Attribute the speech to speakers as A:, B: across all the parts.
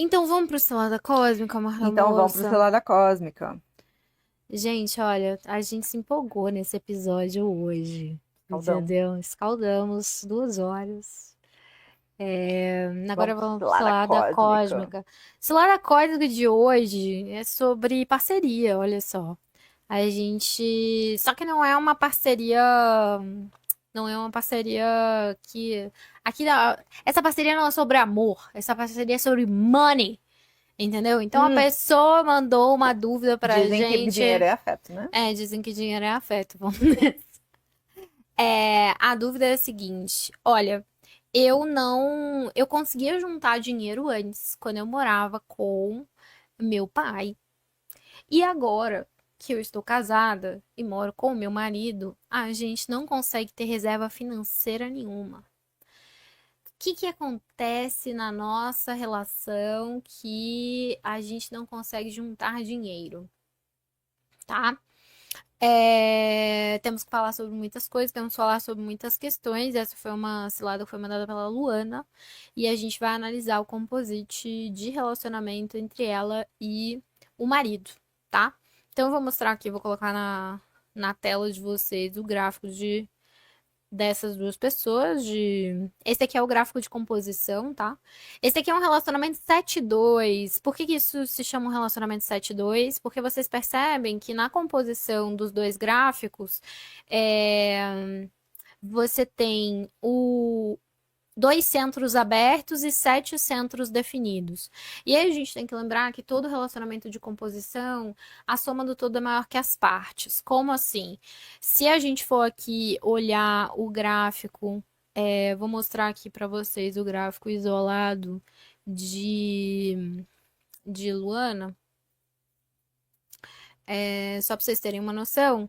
A: Então vamos pro Cilada Cósmica, Marla
B: Então vamos pro
A: Moça.
B: Selada Cósmica.
A: Gente, olha, a gente se empolgou nesse episódio hoje,
B: Caldão.
A: entendeu? Escaldamos 2 horas. Agora
B: Vamos pro
A: vamos pro
B: Selada
A: Cilada
B: Cósmica.
A: Cósmica. Cilada Cósmica de hoje é sobre parceria, olha só. A gente. Só que não é uma parceria. Não é uma parceria que. Essa parceria não é sobre amor. Essa parceria é sobre money. Entendeu? Então a
B: Hum,
A: pessoa mandou uma dúvida pra
B: dizem que
A: gente.
B: dinheiro é afeto, né?
A: Dizem que dinheiro é afeto. Vamos a dúvida é a seguinte: olha, eu não. Eu conseguia juntar dinheiro antes, quando eu morava com meu pai. E agora que eu estou casada e moro com o meu marido, a gente não consegue ter reserva financeira nenhuma. O que que acontece na nossa relação que a gente não consegue juntar dinheiro, tá? Temos que falar sobre muitas coisas, temos que falar sobre muitas questões. Essa foi uma cilada que foi mandada pela Luana. E a gente vai analisar o composite de relacionamento entre ela e o marido, tá? Então eu vou mostrar aqui, vou colocar na tela de vocês o gráfico dessas duas pessoas. Esse aqui é o gráfico de composição, tá? Esse aqui é um relacionamento 7-2. Por que que isso se chama um relacionamento 7-2? Porque vocês percebem que na composição dos dois gráficos, você tem dois centros abertos e 7 centros definidos. E aí a gente tem que lembrar que todo relacionamento de composição, a soma do todo é maior que as partes. Como assim? Se a gente for aqui olhar o gráfico, vou mostrar aqui para vocês o gráfico isolado de Luana, só para vocês terem uma noção.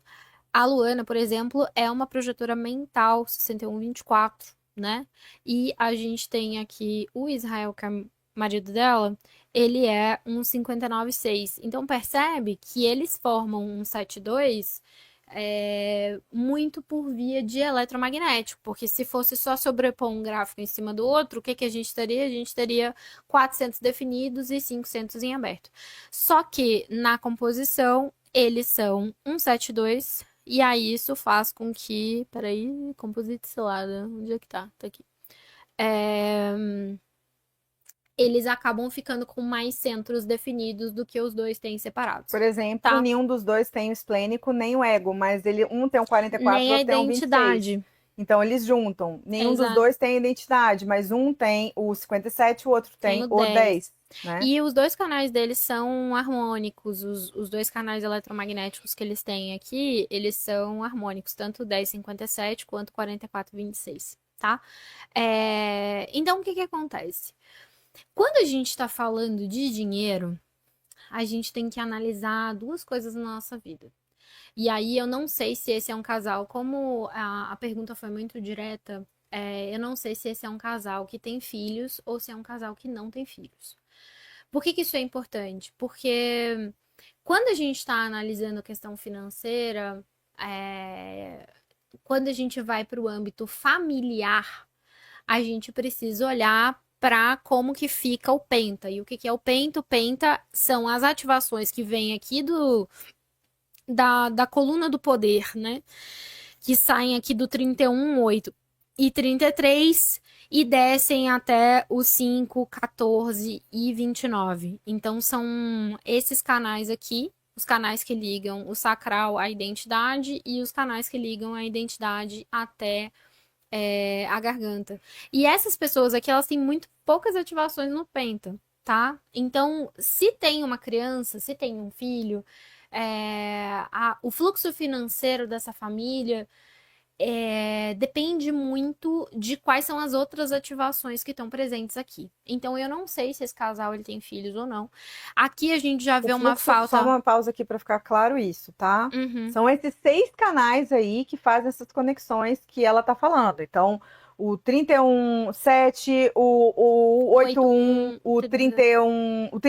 A: A Luana, por exemplo, é uma projetora mental 6124, né? E a gente tem aqui o Israel, que é o marido dela, ele é um 59,6. Então percebe que eles formam um 72 muito por via de eletromagnético, porque se fosse só sobrepor um gráfico em cima do outro, o que que a gente teria? A gente teria 400 definidos e 500 em aberto. Só que na composição eles são um 72 e aí isso faz com que. Peraí, composite cilada. Onde é que tá? Tá aqui. É, Eles acabam ficando com mais centros definidos do que os dois têm separados.
B: Por exemplo,
A: Tá?
B: nenhum dos dois tem o esplênico nem o ego, mas um tem um 44 e
A: Nem a
B: outro tem um 26.
A: identidade.
B: Então eles juntam. Nenhum dos
A: Exato.
B: dois tem identidade, mas um tem o 57 e o outro
A: Tem
B: tem
A: o
B: o
A: 10.
B: 10, né?
A: E os dois canais deles são harmônicos. Os dois canais eletromagnéticos que eles têm aqui, eles são harmônicos, tanto o 1057 quanto o 4426, tá? Então, o que que acontece? Quando a gente está falando de dinheiro, a gente tem que analisar duas coisas na nossa vida. E aí eu não sei se esse é um casal, como a pergunta foi muito direta, eu não sei se esse é um casal que tem filhos ou se é um casal que não tem filhos. Por que que isso é importante? Porque quando a gente está analisando a questão financeira, é, quando a gente vai para o âmbito familiar, a gente precisa olhar para como que fica o penta. E o que que é o penta? O penta são as ativações que vêm aqui da coluna do poder, né? Que saem aqui do 31, 8 e 33 e descem até o 5, 14 e 29. Então são esses canais aqui, os canais que ligam o sacral à identidade e os canais que ligam a identidade até a garganta. E essas pessoas aqui, elas têm muito poucas ativações no penta, tá? Então, se tem uma criança, se tem um filho, o fluxo financeiro dessa família depende muito de quais são as outras ativações que estão presentes aqui. Então, eu não sei se esse casal ele tem filhos ou não. Aqui a gente já
B: O
A: vê uma
B: fluxo, só
A: falta.
B: uma pausa aqui para ficar claro isso, tá?
A: Uhum,
B: São esses 6 canais aí que fazem essas conexões que ela tá falando. Então, o 31,7, o 81,
A: 81,
B: o 31, o 33,13,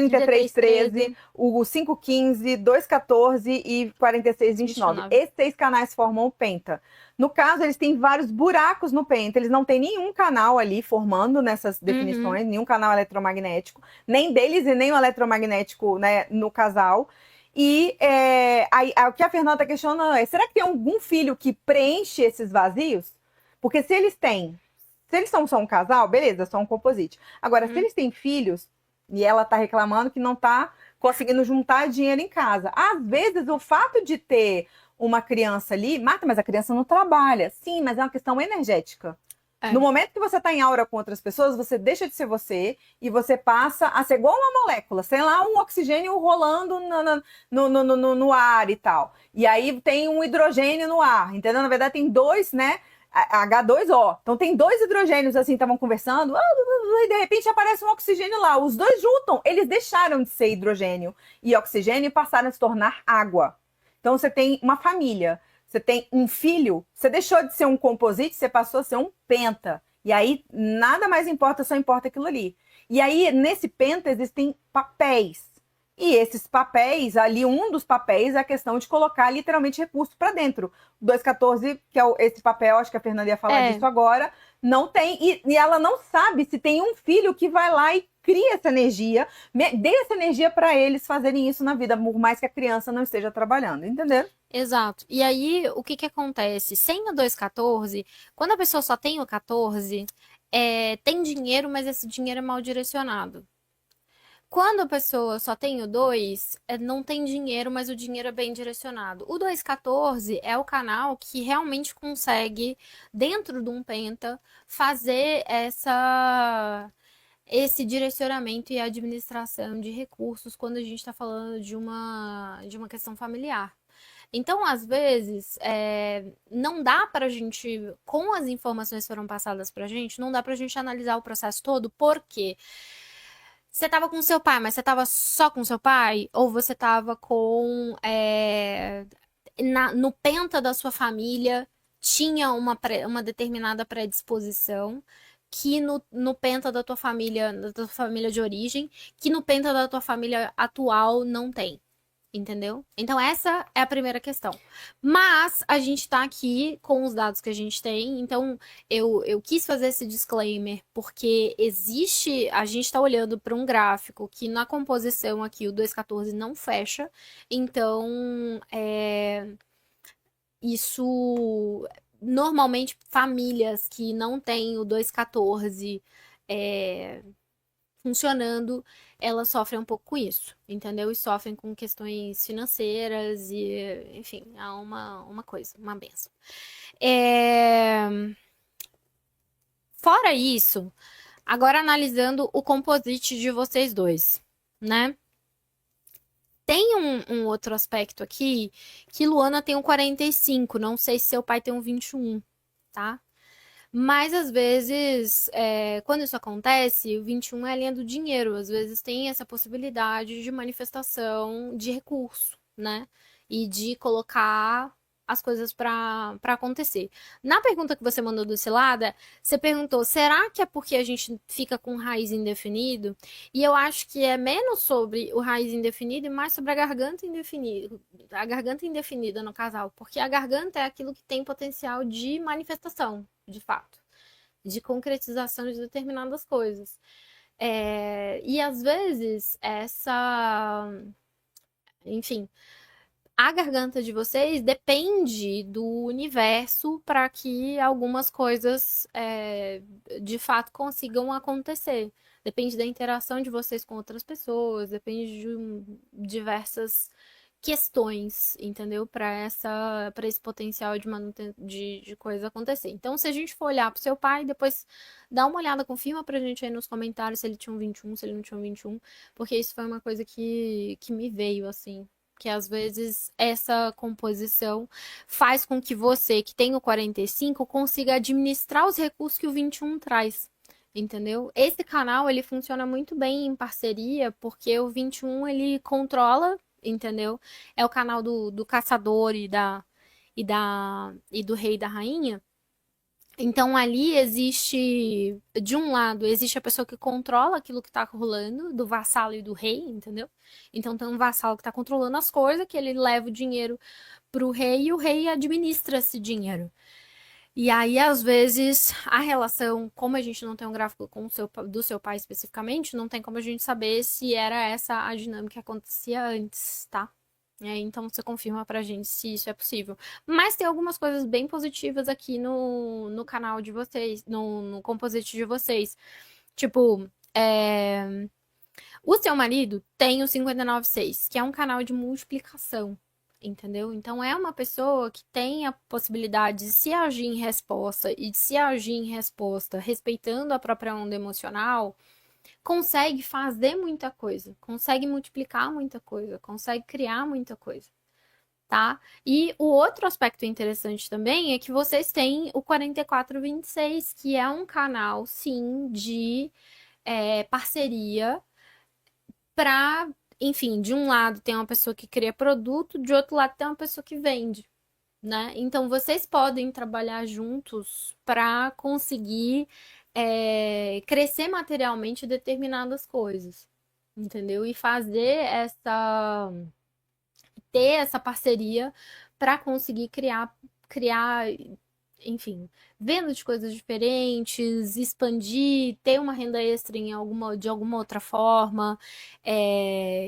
A: 3313,
B: o 5,15, 2,14 e 46,29.
A: 29.
B: Esses 6 canais formam o penta. No caso, eles têm vários buracos no penta. Eles não têm nenhum canal ali formando nessas
A: Uhum.
B: definições, nenhum canal eletromagnético, nem deles e nem o eletromagnético, né, no casal. E o que a Fernanda está questionando é: será que tem algum filho que preenche esses vazios? Porque se eles têm, se eles são só um casal, beleza, só um composite. Agora, se
A: Uhum.
B: eles têm filhos, e ela está reclamando que não está conseguindo juntar dinheiro em casa. Às vezes, o fato de ter uma criança ali, Marta, mas a criança não trabalha. Sim, mas é uma questão energética. No
A: É,
B: momento que você está em aura com outras pessoas, você deixa de ser você e você passa a ser igual uma molécula, sei lá, um oxigênio rolando no ar e tal. E aí tem um hidrogênio no ar, entendeu? Na verdade, tem dois, né? H2O. Então tem dois hidrogênios assim, estavam conversando, e de repente aparece um oxigênio lá. Os dois juntam, eles deixaram de ser hidrogênio e oxigênio e passaram a se tornar água. Então você tem uma família, você tem um filho, você deixou de ser um composite, você passou a ser um penta. E aí nada mais importa, só importa aquilo ali. E aí nesse penta existem papéis. E esses papéis, ali um dos papéis é a questão de colocar literalmente recurso para dentro. O 214, que é esse papel, acho que a Fernanda ia falar
A: é,
B: disso agora, não tem. E ela não sabe se tem um filho que vai lá e cria essa energia, dê essa energia para eles fazerem isso na vida, por mais que a criança não esteja trabalhando, entendeu?
A: exato. E aí, o que que acontece? Sem o 214, quando a pessoa só tem o 14, tem dinheiro, mas esse dinheiro é mal direcionado. Quando a pessoa só tem o 2, não tem dinheiro, mas o dinheiro é bem direcionado. O 214 é o canal que realmente consegue, dentro de um penta, fazer esse direcionamento e administração de recursos quando a gente está falando de uma questão familiar. Então, às vezes, não dá para a gente, com as informações que foram passadas para a gente, não dá para a gente analisar o processo todo, porque você estava com seu pai, mas você estava só com seu pai? Ou você estava no penta da sua família, tinha uma determinada predisposição, que no penta da tua família de origem, que no penta da tua família atual não tem. Entendeu? Então, essa é a primeira questão. Mas a gente tá aqui com os dados que a gente tem, então eu quis fazer esse disclaimer porque existe. A gente tá olhando para um gráfico que na composição aqui o 214 não fecha, então isso. Normalmente, famílias que não têm o 214 funcionando, elas sofrem um pouco com isso, entendeu? E sofrem com questões financeiras e, enfim, é uma coisa, uma benção. É, Fora isso, agora analisando o composite de vocês dois, né? Tem um outro aspecto aqui, que Luana tem um 45, não sei se seu pai tem um 21, tá? Mas às vezes, quando isso acontece, o 21 é a linha do dinheiro. Às vezes tem essa possibilidade de manifestação de recurso, né? E de colocar as coisas para acontecer. Na pergunta que você mandou do Cilada, você perguntou: será que é porque a gente fica com raiz indefinido? E eu acho que é menos sobre o raiz indefinido e mais sobre a garganta indefinida no casal, porque a garganta é aquilo que tem potencial de manifestação, de fato, de concretização de determinadas coisas. E às vezes enfim, a garganta de vocês depende do universo para que algumas coisas de fato consigam acontecer. Depende da interação de vocês com outras pessoas, depende de diversas questões, entendeu? Para esse potencial de coisa acontecer. Então, se a gente for olhar pro seu pai, depois dá uma olhada, confirma pra gente aí nos comentários se ele tinha um 21, se ele não tinha um 21, porque isso foi uma coisa que me veio assim. Que às vezes essa composição faz com que você, que tem o 45, consiga administrar os recursos que o 21 traz. Entendeu? Esse canal ele funciona muito bem em parceria, porque o 21 ele controla, entendeu? É o canal do caçador e do rei e da rainha. Então ali existe, de um lado, existe a pessoa que controla aquilo que tá rolando, do vassalo e do rei, entendeu? Então tem um vassalo que tá controlando as coisas, que ele leva o dinheiro pro rei e o rei administra esse dinheiro. E aí, às vezes, a relação, como a gente não tem um gráfico com do seu pai especificamente, não tem como a gente saber se era essa a dinâmica que acontecia antes, tá? Então você confirma pra gente se isso é possível. Mas tem algumas coisas bem positivas aqui no canal de vocês, no composite de vocês. Tipo, o seu marido tem o 596, que é um canal de multiplicação, entendeu? Então é uma pessoa que tem a possibilidade de se agir em resposta e de se agir em resposta respeitando a própria onda emocional, consegue fazer muita coisa, consegue multiplicar muita coisa, consegue criar muita coisa. Tá? E o outro aspecto interessante também é que vocês têm o 4426, que é um canal, sim, de parceria para, enfim, de um lado tem uma pessoa que cria produto, de outro lado tem uma pessoa que vende, né? Então vocês podem trabalhar juntos para conseguir crescer materialmente determinadas coisas, entendeu? E fazer ter essa parceria para conseguir criar, enfim, venda de coisas diferentes, expandir, ter uma renda extra de alguma outra forma,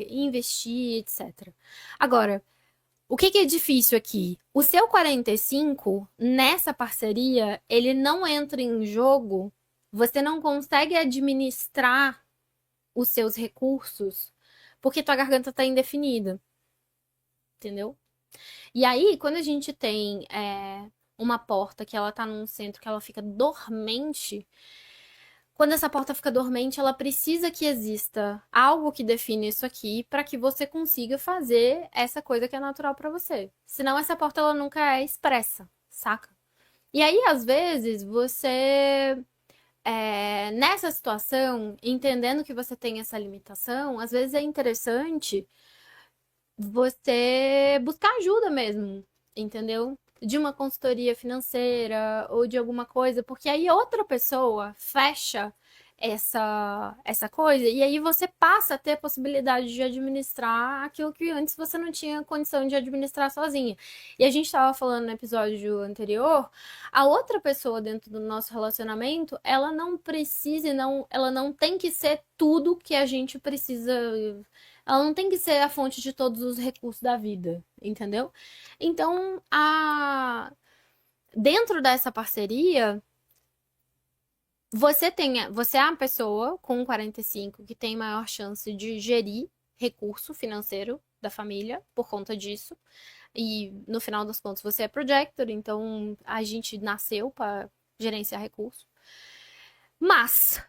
A: investir, etc. Agora, o que é difícil aqui? O seu 45, nessa parceria, ele não entra em jogo, você não consegue administrar os seus recursos, porque tua garganta está indefinida, entendeu? E aí, quando a gente tem uma porta que ela tá num centro que ela fica dormente, quando essa porta fica dormente, ela precisa que exista algo que define isso aqui para que você consiga fazer essa coisa que é natural para você. Senão essa porta ela nunca é expressa, saca? E aí, às vezes, você nessa situação, entendendo que você tem essa limitação, às vezes é interessante você buscar ajuda mesmo, entendeu? De uma consultoria financeira ou de alguma coisa, porque aí outra pessoa fecha essa coisa e aí você passa a ter a possibilidade de administrar aquilo que antes você não tinha condição de administrar sozinha. E a gente estava falando no episódio anterior, a outra pessoa dentro do nosso relacionamento, ela não precisa, ela não tem que ser tudo que a gente precisa, ela não tem que ser a fonte de todos os recursos da vida, entendeu? Então, dentro dessa parceria, você é a pessoa com 45 que tem maior chance de gerir recurso financeiro da família por conta disso. E no final das contas, você é projector, então a gente nasceu para gerenciar recurso. Mas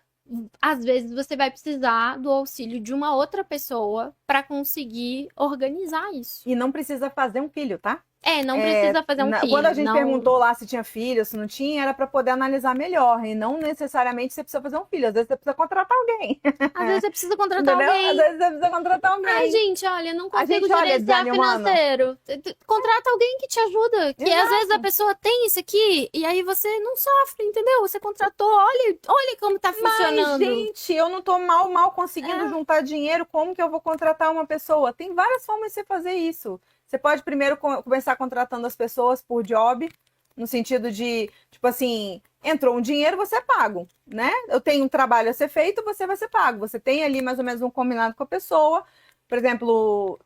A: às vezes você vai precisar do auxílio de uma outra pessoa para conseguir organizar isso.
B: E não precisa fazer um filho, tá?
A: Não precisa fazer um filho.
B: Quando a gente
A: não...
B: perguntou lá se tinha filho, se não tinha, era para poder analisar melhor. E não necessariamente você precisa fazer um filho. Às vezes você precisa contratar alguém.
A: Às vezes você precisa contratar
B: Entendeu?
A: alguém.
B: Às vezes você precisa contratar alguém.
A: Ai, gente, olha, não consigo
B: gente, olha,
A: gerenciar
B: desanimando.
A: financeiro. Contrata alguém que te ajuda. Que às
B: Exato.
A: vezes a pessoa tem isso aqui e aí você não sofre, entendeu? Você contratou, olha como tá funcionando.
B: Mas, gente, eu não tô mal conseguindo juntar dinheiro. Como que eu vou contratar uma pessoa? Tem várias formas de você fazer isso. Você pode primeiro começar contratando as pessoas por job, no sentido de, tipo assim, entrou um dinheiro, você é pago, né? Eu tenho um trabalho a ser feito, você vai ser pago. Você tem ali mais ou menos um combinado com a pessoa. Por exemplo,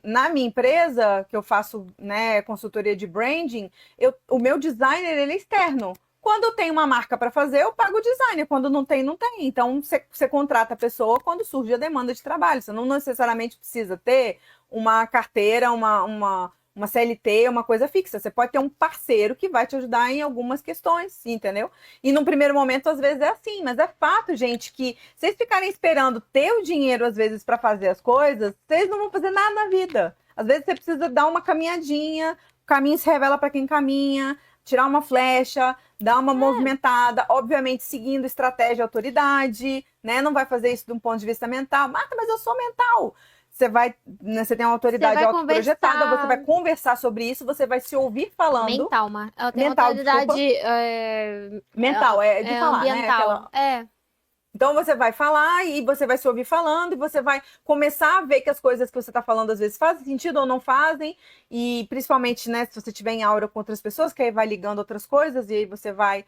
B: na minha empresa, que eu faço, né, consultoria de branding, o meu designer, ele é externo. Quando eu tenho uma marca para fazer, eu pago o designer. Quando não tem, não tem. Então, você contrata a pessoa quando surge a demanda de trabalho. Você não necessariamente precisa ter uma carteira, uma CLT, uma coisa fixa. Você pode ter um parceiro que vai te ajudar em algumas questões, entendeu? E num primeiro momento, às vezes, é assim. Mas é fato, gente, que vocês ficarem esperando ter o dinheiro, às vezes, para fazer as coisas, vocês não vão fazer nada na vida. Às vezes, você precisa dar uma caminhadinha, o caminho se revela para quem caminha, tirar uma flecha, dar uma movimentada, obviamente seguindo estratégia e autoridade, né? Não vai fazer isso de um ponto de vista mental. Marta, mas eu sou mental. você vai, né, você tem uma
A: Você
B: autoridade
A: vai
B: autoprojetada, você vai
A: conversar
B: conversar sobre isso, você vai se ouvir falando.
A: mental, mas ela tem uma
B: Mental,
A: autoridade
B: desculpa. Mental, é de falar, né?
A: ambiental.
B: Aquela. Então você vai falar e você vai se ouvir falando e você vai começar a ver que as coisas que você está falando às vezes fazem sentido ou não fazem. E principalmente, né, se você tiver em aura com outras pessoas, que aí vai ligando outras coisas e aí você vai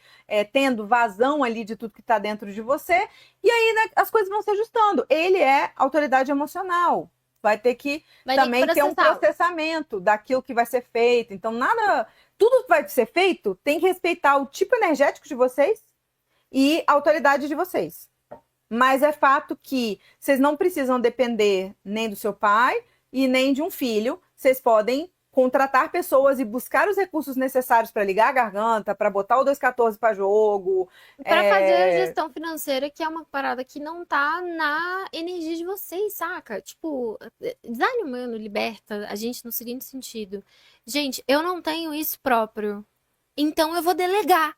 B: tendo vazão ali de tudo que está dentro de você. E aí, né, as coisas vão se ajustando. Ele é autoridade emocional. Vai ter que
A: Vai ter que
B: também ter um
A: processar.
B: processamento daquilo que vai ser feito. Então, nada. Tudo que vai ser feito tem que respeitar o tipo energético de vocês e a autoridade de vocês. Mas é fato que vocês não precisam depender nem do seu pai e nem de um filho. Vocês podem contratar pessoas e buscar os recursos necessários para ligar a garganta, para botar o 214 para jogo.
A: Pra fazer a gestão financeira, que é uma parada que não tá na energia de vocês, saca? Tipo, design humano liberta a gente no seguinte sentido. Gente, eu não tenho isso próprio. Então eu vou delegar.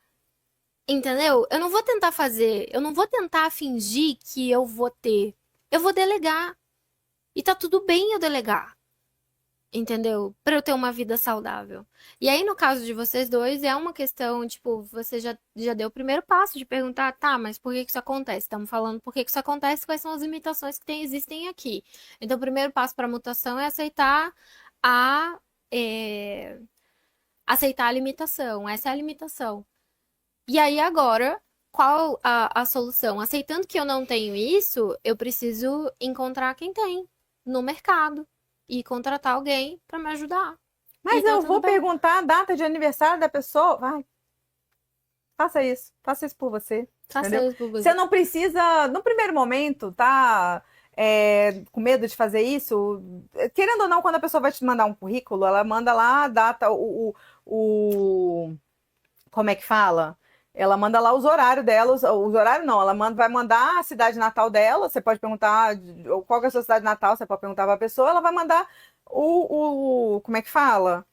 A: Entendeu? Eu não vou tentar fazer, eu não vou tentar fingir que eu vou ter. Eu vou delegar. E tá tudo bem eu delegar. Entendeu? Pra eu ter uma vida saudável. E aí, no caso de vocês dois, é uma questão, tipo, você já deu o primeiro passo de perguntar, tá, mas por que que isso acontece? Estamos falando por que que isso acontece, quais são as limitações que existem aqui. Então, o primeiro passo para a mutação é aceitar a, é, aceitar a limitação. Essa é a limitação. E aí, agora, qual a solução? Aceitando que eu não tenho isso, eu preciso encontrar quem tem no mercado e contratar alguém pra me ajudar.
B: Mas
A: E tá
B: eu
A: tudo
B: vou
A: bem.
B: perguntar a data de aniversário da pessoa. Vai, faça isso por você,
A: Faça
B: entendeu?
A: isso por
B: Você
A: você.
B: não precisa, no primeiro momento, tá com medo de fazer isso. Querendo ou não, quando a pessoa vai te mandar um currículo, ela manda lá a data, como é que fala? Ela manda lá os horários dela, os horários não, ela vai mandar a cidade natal dela, você pode perguntar qual que é a sua cidade natal, você pode perguntar para a pessoa, ela vai mandar como é que fala?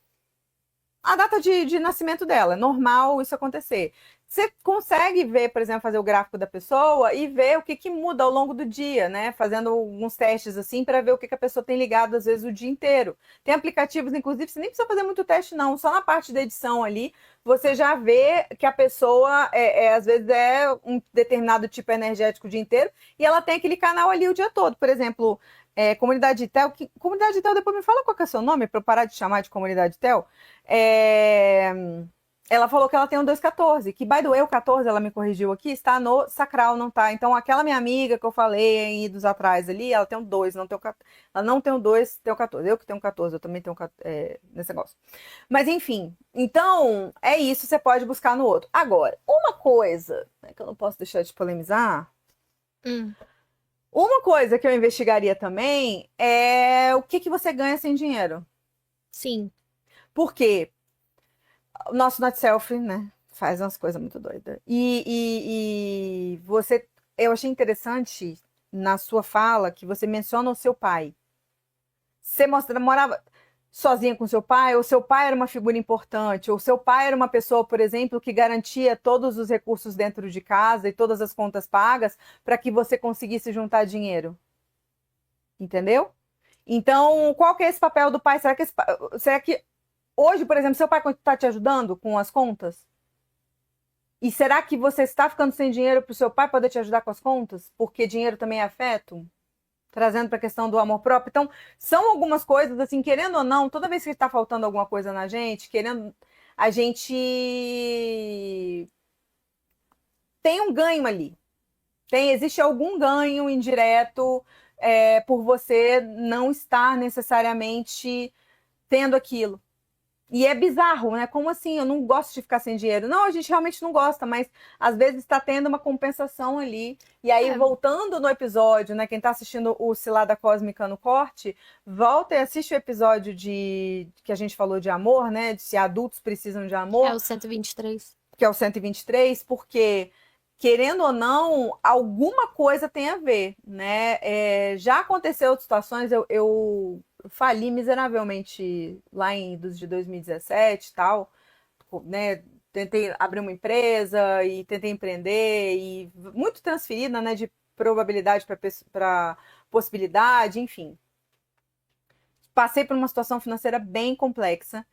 B: A data de nascimento dela. É normal isso acontecer. Você consegue ver, por exemplo, fazer o gráfico da pessoa e ver o que, que muda ao longo do dia, né? Fazendo alguns testes assim para ver o que, que a pessoa tem ligado às vezes o dia inteiro. Tem aplicativos, inclusive, você nem precisa fazer muito teste, não. Só na parte da edição ali, você já vê que a pessoa às vezes é um determinado tipo energético o dia inteiro e ela tem aquele canal ali o dia todo. Por exemplo, comunidade Tel. Comunidade Tel, depois me fala qual que é o seu nome para eu parar de chamar de comunidade Tel. É, ela falou que ela tem um 214, que, by the way, o 14, ela me corrigiu aqui, está no sacral, não tá? Então, aquela minha amiga que eu falei em idos atrás ali, ela tem um 2, não tem o 14. Ela não tem um 2, tem o 14. Eu que tenho um 14, eu também tenho nesse negócio. Mas, enfim, então, é isso, você pode buscar no outro. Agora, uma coisa, né, que eu não posso deixar de polemizar,
A: Hum,
B: uma coisa que eu investigaria também é o que, que você ganha sem dinheiro.
A: sim.
B: Por quê? O nosso not self, né? Faz umas coisas muito doidas. E você, eu achei interessante na sua fala que você menciona o seu pai. Você morava sozinha com seu pai, ou seu pai era uma figura importante, ou seu pai era uma pessoa, por exemplo, que garantia todos os recursos dentro de casa e todas as contas pagas para que você conseguisse juntar dinheiro. Entendeu? Então, qual que é esse papel do pai? Será que hoje, por exemplo, seu pai está te ajudando com as contas? E será que você está ficando sem dinheiro para o seu pai poder te ajudar com as contas? Porque dinheiro também é afeto? Trazendo para a questão do amor próprio. Então, são algumas coisas, assim, querendo ou não, toda vez que está faltando alguma coisa na gente, querendo, a gente tem um ganho ali. Existe algum ganho indireto por você não estar necessariamente tendo aquilo. E é bizarro, né? Como assim? Eu não gosto de ficar sem dinheiro. Não, a gente realmente não gosta, mas às vezes está tendo uma compensação ali. E aí,
A: É,
B: voltando no episódio, né? Quem está assistindo o Cilada Cósmica no corte, volta e assiste o episódio que a gente falou de amor, né? De se adultos precisam de
A: é
B: amor,
A: o 123.
B: que é o 123, porque, querendo ou não, alguma coisa tem a ver, né? Já aconteceu outras situações, eu fali miseravelmente lá em idos de 2017 e tal, né? Tentei abrir uma empresa e tentei empreender e muito transferida, né? De probabilidade para possibilidade, enfim. passei por uma situação financeira bem complexa.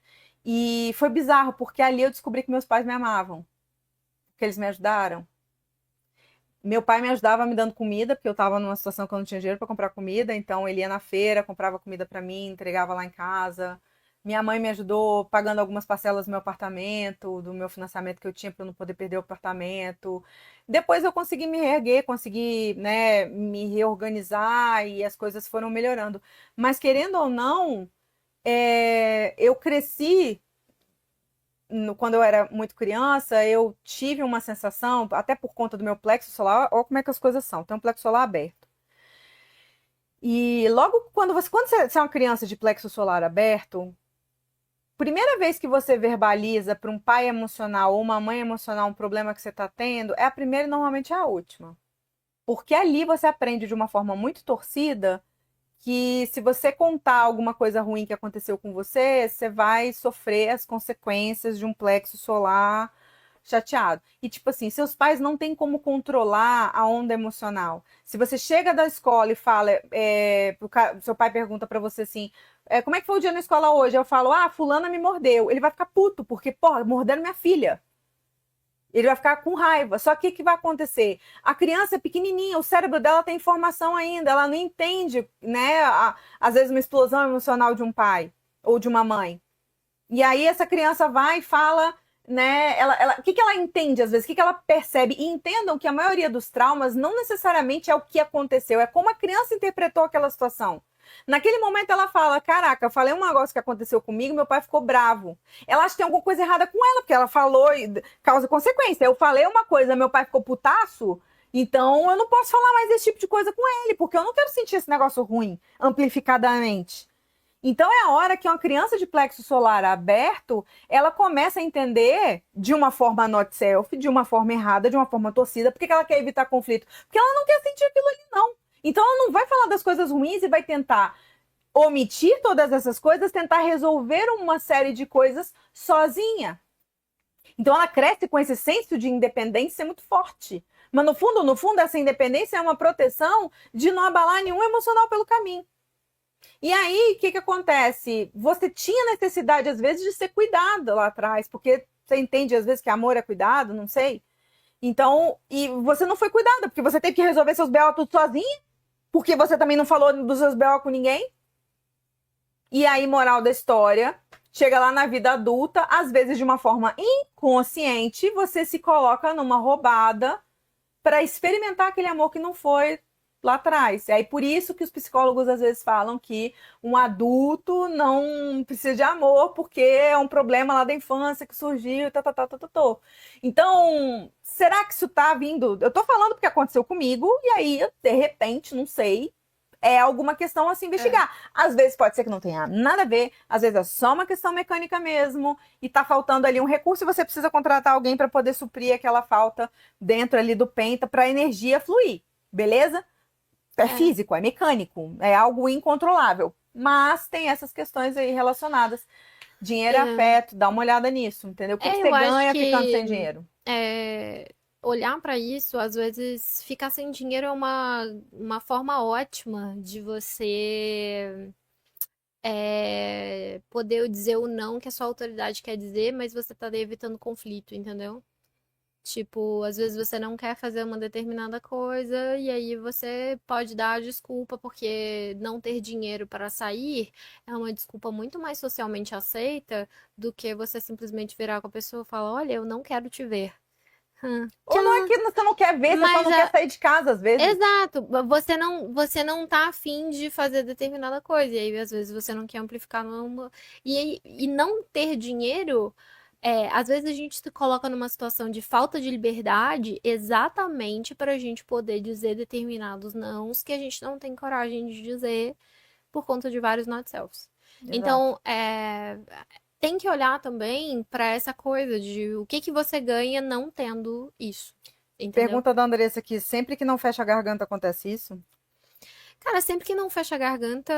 B: E foi bizarro, porque ali eu descobri que meus pais me amavam, que eles me ajudaram. Meu pai me ajudava me dando comida, porque eu estava numa situação que eu não tinha dinheiro para comprar comida, então ele ia na feira, comprava comida para mim, entregava lá em casa. Minha mãe me ajudou pagando algumas parcelas do meu apartamento, do meu financiamento que eu tinha para não poder perder o apartamento. Depois eu consegui me reerguer, consegui, né, me reorganizar e as coisas foram melhorando. Mas querendo ou não, eu cresci quando eu era muito criança, eu tive uma sensação, até por conta do meu plexo solar, olha como é que as coisas são. Tem um plexo solar aberto. E logo quando você é uma criança de plexo solar aberto, primeira vez que você verbaliza para um pai emocional ou uma mãe emocional um problema que você está tendo, é a primeira e normalmente é a última. Porque ali você aprende de uma forma muito torcida que se você contar alguma coisa ruim que aconteceu com você, você vai sofrer as consequências de um plexo solar chateado. E tipo assim, seus pais não têm como controlar a onda emocional. Se você chega da escola e fala, seu pai pergunta pra você assim, como é que foi o dia na escola hoje? Eu falo, fulana me mordeu. Ele vai ficar puto, porque, porra, morderam minha filha. Ele vai ficar com raiva. Só que o que vai acontecer? A criança é pequenininha, o cérebro dela tem informação ainda, ela não entende, né, às vezes uma explosão emocional de um pai ou de uma mãe. E aí essa criança vai e fala, né, o que ela entende às vezes, o que ela percebe. E entendam que a maioria dos traumas não necessariamente é o que aconteceu, é como a criança interpretou aquela situação. Naquele momento ela fala, caraca, eu falei um negócio que aconteceu comigo, meu pai ficou bravo. Ela acha que tem alguma coisa errada com ela, porque ela falou e causa consequência. Eu falei uma coisa, meu pai ficou putaço, então eu não posso falar mais desse tipo de coisa com ele, porque eu não quero sentir esse negócio ruim, amplificadamente. Então é a hora que uma criança de plexo solar aberto, ela começa a entender de uma forma not self, de uma forma errada, de uma forma torcida. Por que ela quer evitar conflito? Porque ela não quer sentir aquilo ali, não. Então ela não vai falar das coisas ruins e vai tentar omitir todas essas coisas, tentar resolver uma série de coisas sozinha. Então ela cresce com esse senso de independência muito forte. Mas no fundo, essa independência é uma proteção de não abalar nenhum emocional pelo caminho. E aí, o que acontece? Você tinha necessidade, às vezes, de ser cuidado lá atrás, porque você entende, às vezes, que amor é cuidado, não sei. Então, e você não foi cuidada, porque você teve que resolver seus B.O. tudo sozinha, porque você também não falou dos seus B.O. com ninguém. E aí, moral da história, chega lá na vida adulta, às vezes de uma forma inconsciente, você se coloca numa roubada para experimentar aquele amor que não foi lá atrás. E aí por isso que os psicólogos às vezes falam que um adulto não precisa de amor porque é um problema lá da infância que surgiu, Então, será que isso tá vindo? Eu tô falando porque aconteceu comigo e aí, de repente, não sei, é alguma questão a se investigar. Às vezes pode ser que não tenha nada a ver, às vezes é só uma questão mecânica mesmo, e tá faltando ali um recurso e você precisa contratar alguém para poder suprir aquela falta dentro ali do penta para a energia fluir, beleza? É físico, é mecânico, é algo incontrolável. Mas tem essas questões aí relacionadas. Dinheiro é afeto, dá uma olhada nisso, entendeu? O que você
A: eu acho
B: ganha ficando sem
A: que
B: dinheiro?
A: olhar para isso, às vezes ficar sem dinheiro é uma forma ótima de você poder dizer o não que a sua autoridade quer dizer, mas você tá evitando conflito, entendeu? Tipo, às vezes você não quer fazer uma determinada coisa e aí você pode dar a desculpa porque não ter dinheiro para sair é uma desculpa muito mais socialmente aceita do que você simplesmente virar com a pessoa e falar, olha, eu não quero te ver.
B: Ou não é que você não quer ver, você só
A: Mas
B: não quer sair de casa às vezes.
A: exato, você não tá afim de fazer determinada coisa e aí às vezes você não quer amplificar e não ter dinheiro. Às vezes a gente se coloca numa situação de falta de liberdade exatamente para a gente poder dizer determinados nãos que a gente não tem coragem de dizer por conta de vários not selves.
B: Exato.
A: Então, tem que olhar também para essa coisa de o que que você ganha não tendo isso, entendeu?
B: Pergunta da Andressa aqui, sempre que não fecha a garganta acontece isso?
A: Cara, sempre que não fecha a garganta,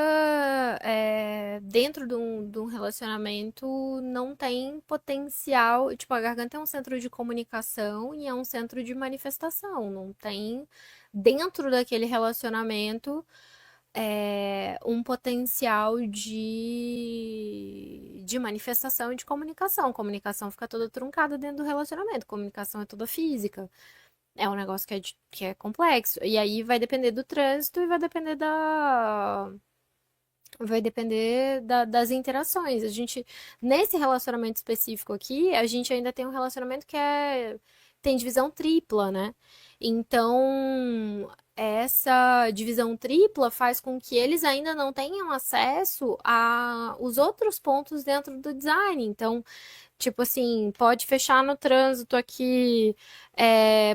A: dentro de um relacionamento, não tem potencial. Tipo, a garganta é um centro de comunicação e é um centro de manifestação. Não tem, dentro daquele relacionamento, um potencial de manifestação e de comunicação. Comunicação fica toda truncada dentro do relacionamento. Comunicação é toda física. É um negócio que é complexo. E aí vai depender do trânsito e das interações. Nesse relacionamento específico aqui, a gente ainda tem um relacionamento tem divisão tripla, né? Então, essa divisão tripla faz com que eles ainda não tenham acesso a os outros pontos dentro do design. Então, tipo assim, pode fechar no trânsito aqui,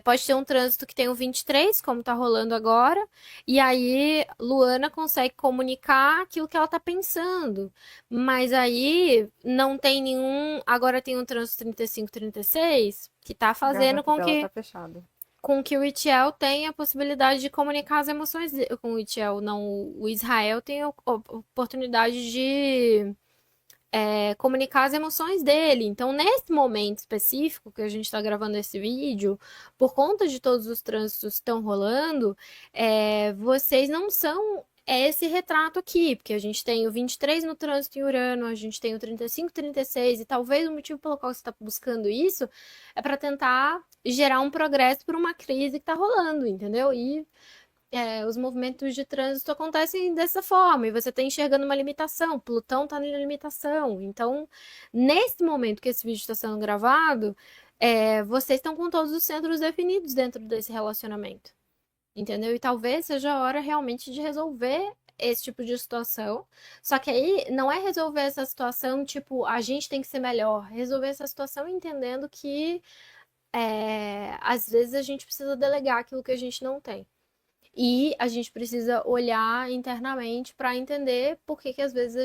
A: pode ter um trânsito que tem o 23, como tá rolando agora, e aí Luana consegue comunicar aquilo que ela tá pensando. Mas aí não tem nenhum. Agora tem um trânsito 35, 36, que tá
B: A
A: fazendo
B: garganta dela tá fechada.
A: com que o Itiel tenha a possibilidade de comunicar as emoções dele. Com o Itiel, não, o Israel tem a oportunidade de comunicar as emoções dele. Então, nesse momento específico que a gente está gravando esse vídeo, por conta de todos os trânsitos que estão rolando, vocês não são esse retrato aqui, porque a gente tem o 23 no trânsito em Urano, a gente tem o 35, 36, e talvez o motivo pelo qual você está buscando isso é para tentar gerar um progresso por uma crise que está rolando, entendeu? E os movimentos de trânsito acontecem dessa forma, e você está enxergando uma limitação, Plutão está na limitação. Então, nesse momento que esse vídeo está sendo gravado, vocês estão com todos os centros definidos dentro desse relacionamento, entendeu? E talvez seja a hora realmente de resolver esse tipo de situação. Só que aí não é resolver essa situação, tipo, a gente tem que ser melhor. Resolver essa situação entendendo que às vezes a gente precisa delegar aquilo que a gente não tem. E a gente precisa olhar internamente para entender por que às vezes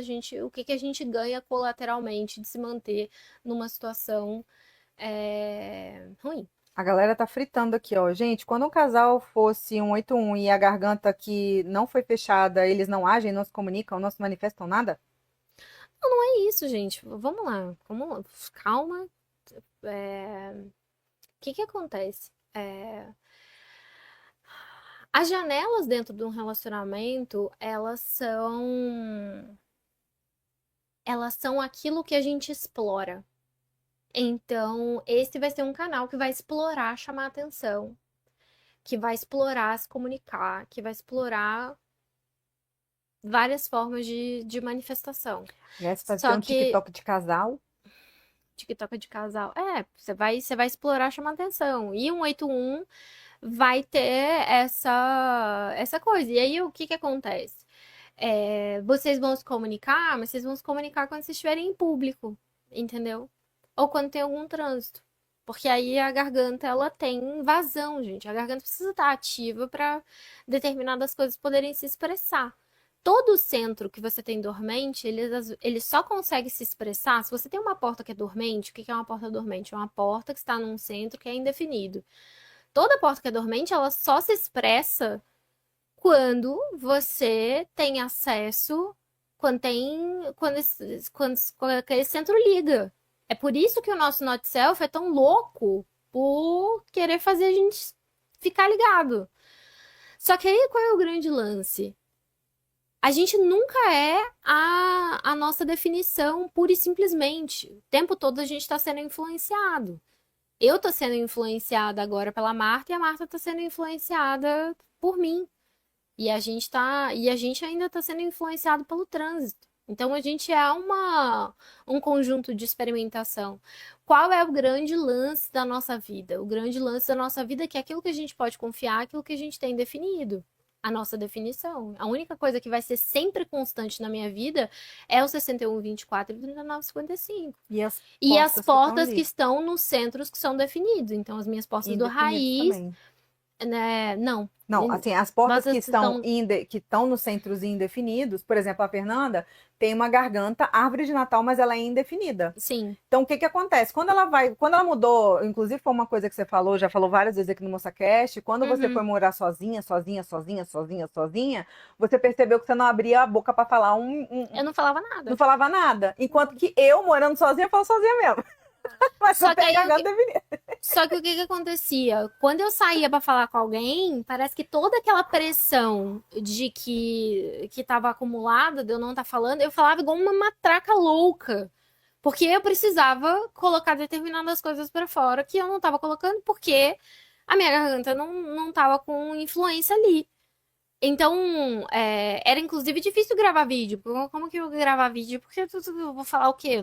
A: o que a gente ganha colateralmente de se manter numa situação ruim.
B: A galera tá fritando aqui, ó. Gente, quando um casal fosse um 81 e a garganta que não foi fechada, eles não agem, não se comunicam, não se manifestam nada?
A: Não é isso, gente. Vamos lá. Calma. O que acontece? As janelas dentro de um relacionamento, elas são aquilo que a gente explora. Então, esse vai ser um canal que vai explorar, chamar atenção, que vai explorar se comunicar, que vai explorar várias formas de manifestação.
B: Parece fazer
A: Só
B: um
A: que
B: TikTok de casal.
A: TikTok de casal, você vai explorar, chamar atenção. E um 81 vai ter essa coisa. E aí, o que acontece? Vocês vão se comunicar, mas vocês vão se comunicar quando vocês estiverem em público, entendeu? Ou quando tem algum trânsito. Porque aí a garganta, ela tem vazão, gente. A garganta precisa estar ativa para determinadas coisas poderem se expressar. Todo o centro que você tem dormente, ele só consegue se expressar se você tem uma porta que é dormente. O que é uma porta dormente? É uma porta que está num centro que é indefinido. Toda porta que é dormente, ela só se expressa quando você tem acesso, quando aquele centro liga. É por isso que o nosso not self é tão louco por querer fazer a gente ficar ligado. Só que aí qual é o grande lance? A gente nunca é a nossa definição pura e simplesmente. O tempo todo a gente está sendo influenciado. Eu tô sendo influenciada agora pela Marta e a Marta tá sendo influenciada por mim. E a gente ainda tá sendo influenciado pelo trânsito. Então a gente é um conjunto de experimentação. Qual é o grande lance da nossa vida? O grande lance da nossa vida é que aquilo que a gente pode confiar, aquilo que a gente tem definido. A nossa definição. A única coisa que vai ser sempre constante na minha vida é o 61, 24 e 39, 55. E as portas que estão nos centros que são definidos. Então, as minhas portas do raiz.
B: Também.
A: Né, não.
B: Não, assim, as portas
A: Mas
B: que estão nos centros indefinidos, por exemplo, a Fernanda tem uma garganta, árvore de Natal, mas ela é indefinida.
A: Sim.
B: Então, o que acontece? Quando ela mudou, inclusive foi uma coisa que você falou, já falou várias vezes aqui no MoçaCast, quando você foi morar sozinha, você percebeu que você não abria a boca para falar
A: Eu não falava nada.
B: Não falava nada. Enquanto que eu, morando sozinha, falo sozinha mesmo. Mas
A: Só
B: você
A: que
B: tem
A: aí
B: a garganta definida.
A: Só que o que que acontecia? Quando eu saía pra falar com alguém, parece que toda aquela pressão de que tava acumulada, de eu não estar falando, eu falava igual uma matraca louca. Porque eu precisava colocar determinadas coisas pra fora que eu não tava colocando, porque a minha garganta não tava com influência ali. Então, era inclusive difícil gravar vídeo. Como que eu vou gravar vídeo? Porque eu vou falar o quê?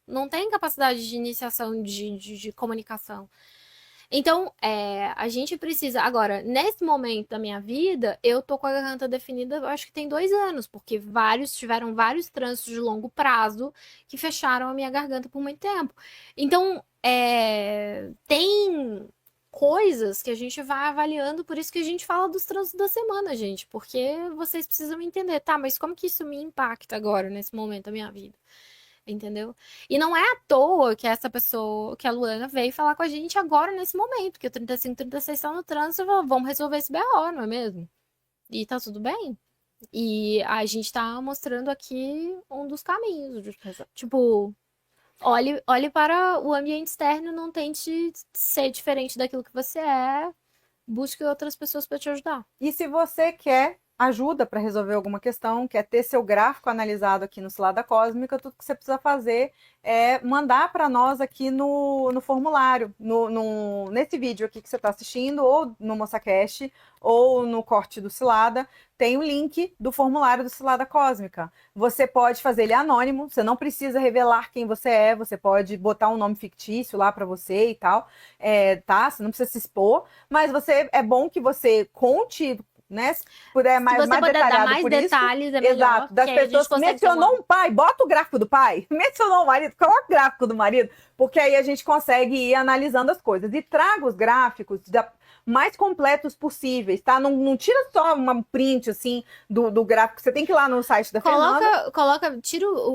A: Não tem capacidade de iniciação de comunicação. Então, a gente precisa. Agora, nesse momento da minha vida, eu tô com a garganta definida, eu acho que tem 2 anos, porque tiveram vários trânsitos de longo prazo que fecharam a minha garganta por muito tempo. Então, tem coisas que a gente vai avaliando, por isso que a gente fala dos trânsitos da semana, gente, porque vocês precisam entender, tá? Mas como que isso me impacta agora, nesse momento da minha vida? Entendeu? E não é à toa que essa pessoa, que a Luana veio falar com a gente agora, nesse momento, que o 35, 36 estão no trânsito e falou, vamos resolver esse BO, não é mesmo? E tá tudo bem. E a gente tá mostrando aqui um dos caminhos. Tipo, olhe para o ambiente externo, não tente ser diferente daquilo que você é. Busque outras pessoas para te ajudar.
B: E se você quer ajuda para resolver alguma questão, quer ter seu gráfico analisado aqui no Cilada Cósmica, tudo que você precisa fazer é mandar para nós aqui no formulário, nesse vídeo aqui que você está assistindo, ou no MoçaCast, ou no corte do Cilada, tem o link do formulário do Cilada Cósmica. Você pode fazer ele anônimo, você não precisa revelar quem você é, você pode botar um nome fictício lá para você e tal, tá? Você não precisa se expor, mas é bom que você conte, né? Se puder
A: Se
B: mais
A: você puder dar
B: detalhado
A: mais
B: por
A: detalhes,
B: isso.
A: é melhor.
B: Exato, das
A: Que aí a gente
B: pessoas.
A: consegue
B: Mencionou um pai, bota o gráfico do pai. Mencionou o marido, coloca o gráfico do marido, porque aí a gente consegue ir analisando as coisas. E traga os gráficos mais completos possíveis, tá? Não tira só uma print, assim, do gráfico. Você tem que ir lá no site da Fernanda.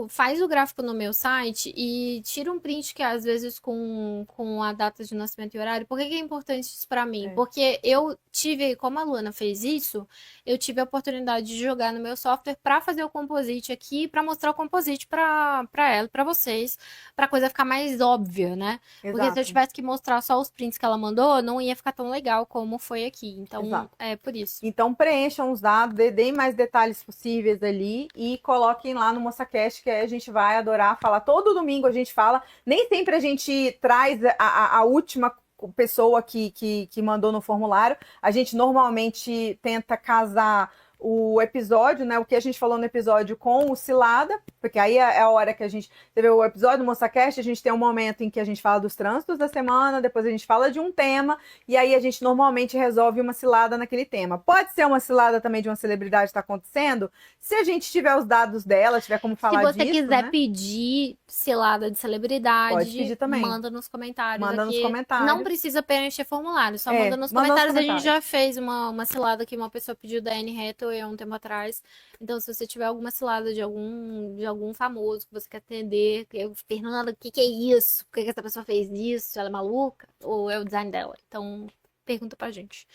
A: Faz o gráfico no meu site e tira um print que às vezes com a data de nascimento e horário. Por que que é importante isso pra mim? Porque eu tive, como a Luana fez isso, eu tive a oportunidade de jogar no meu software pra fazer o composite aqui, pra mostrar o composite pra ela, pra vocês, pra coisa ficar mais óbvia, né? Porque se eu
B: Exato.
A: tivesse que mostrar só os prints que ela mandou, não ia ficar tão legal como foi aqui. Então,
B: Exato.
A: é por isso.
B: Então preencham os dados, deem mais detalhes possíveis ali e coloquem lá no MoçaCast, que aí a gente vai adorar falar. Todo domingo a gente fala, nem sempre a gente traz a última pessoa que mandou no formulário. A gente normalmente tenta casar o episódio, né? O que a gente falou no episódio com o Cilada, porque aí é a hora que a gente. Você vê o episódio do MoçaCast, a gente tem um momento em que a gente fala dos trânsitos da semana, depois a gente fala de um tema, e aí a gente normalmente resolve uma cilada naquele tema. Pode ser uma cilada também de uma celebridade que está acontecendo, se a gente tiver os dados dela, tiver como falar disso.
A: Se você quiser
B: né?
A: pedir cilada de celebridade,
B: Pode pedir também.
A: manda nos comentários.
B: Manda
A: aqui.
B: nos comentários.
A: Não precisa preencher formulário, só
B: É,
A: manda nos
B: manda nos
A: comentários. A gente
B: comentários.
A: já fez uma cilada que uma pessoa pediu da Anne Hathaway há um tempo atrás. Então, se você tiver alguma cilada de algum famoso que você quer atender, Fernanda, o que é isso? Por que essa pessoa fez isso? Ela é maluca? Ou é o design dela? Então, pergunta pra gente,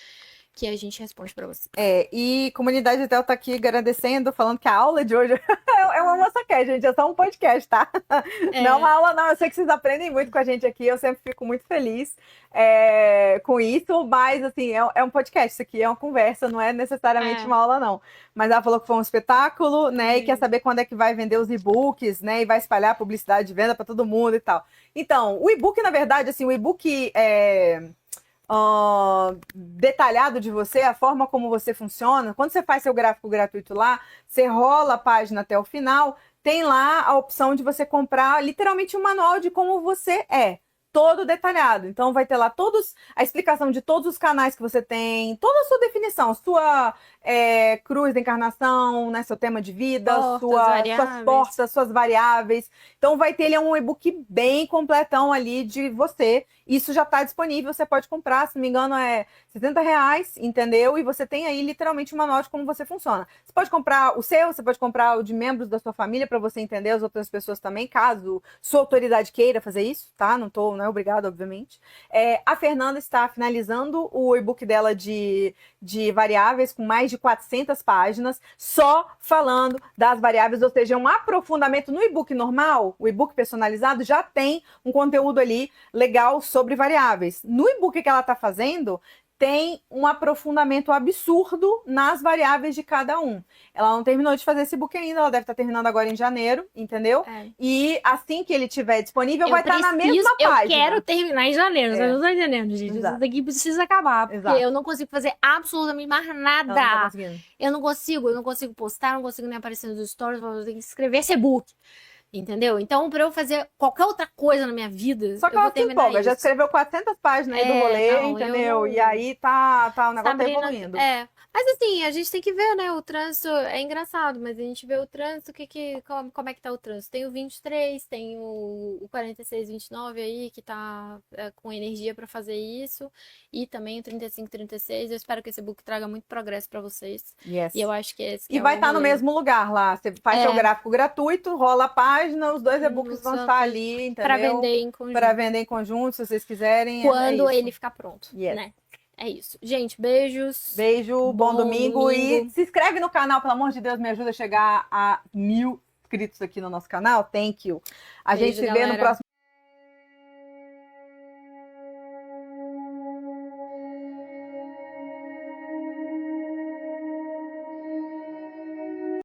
A: que a gente responde pra você.
B: E Comunidade Tel tá aqui agradecendo, falando que a aula de hoje é uma MoçaCast, gente, é só um podcast, tá? Não é uma aula, não. Eu sei que vocês aprendem muito com a gente aqui, eu sempre fico muito feliz com isso, mas, assim, é um podcast, isso aqui é uma conversa, não é necessariamente uma aula, não. Mas ela falou que foi um espetáculo, né, e quer saber quando é que vai vender os e-books, né, e vai espalhar a publicidade de venda para todo mundo e tal. Então, o e-book, na verdade, assim, o e-book detalhado de você, a forma como você funciona. Quando você faz seu gráfico gratuito lá, você rola a página até o final, tem lá a opção de você comprar literalmente um manual de como você é. Todo detalhado. Então vai ter lá a explicação de todos os canais que você tem, toda a sua definição, sua cruz da encarnação, né, seu tema de vida, suas portas, suas variáveis. Então vai ter um e-book bem completão ali de você. Isso já está disponível, você pode comprar, se não me engano, é R$60, entendeu? E você tem aí literalmente um manual de como você funciona. Você pode comprar o seu, você pode comprar o de membros da sua família para você entender as outras pessoas também, caso sua autoridade queira fazer isso, tá? Não não é obrigado, obviamente. A Fernanda está finalizando o e-book dela de variáveis com mais de 400 páginas, só falando das variáveis, ou seja, um aprofundamento no e-book normal, o e-book personalizado já tem um conteúdo ali legal sobre variáveis. No e-book que ela está fazendo, tem um aprofundamento absurdo nas variáveis de cada um. Ela não terminou de fazer esse book ainda, ela deve estar terminando agora em janeiro, entendeu? E assim que ele estiver disponível, vai estar na mesma página.
A: Eu quero terminar em janeiro, você não está entendendo, gente.
B: Exato.
A: Isso daqui precisa acabar, porque
B: Exato.
A: eu não consigo fazer absolutamente mais nada.
B: Ela não tá conseguindo.
A: Eu não consigo postar, não consigo nem aparecer nos stories, eu tenho que escrever esse e-book. Entendeu? Então, pra eu fazer qualquer outra coisa na minha vida,
B: só que
A: eu
B: ela
A: vou
B: se
A: terminar
B: empolga,
A: isso.
B: já escreveu 400 páginas aí do rolê,
A: não,
B: entendeu? E aí tá o negócio
A: Sabrina,
B: evoluindo.
A: Mas assim, a gente tem que ver, né? O trânsito é engraçado, mas a gente vê o trânsito, como é que tá o trânsito? Tem o 23, tem o 46, 29 aí, que tá com energia pra fazer isso, e também o 35, 36. Eu espero que esse book traga muito progresso pra vocês.
B: Yes.
A: E eu acho que esse
B: E vai estar no mesmo lugar lá. Você faz seu gráfico gratuito, rola a página, os dois e-books vão estar ali, entendeu?
A: Pra vender em conjunto.
B: Pra vender em conjunto, se vocês quiserem.
A: Quando ele ficar pronto,
B: Yes.
A: né? É isso. Gente, beijos.
B: Beijo, bom domingo. E se inscreve no canal, pelo amor de Deus, me ajuda a chegar a 1000 inscritos aqui no nosso canal. Thank you. A gente se vê no próximo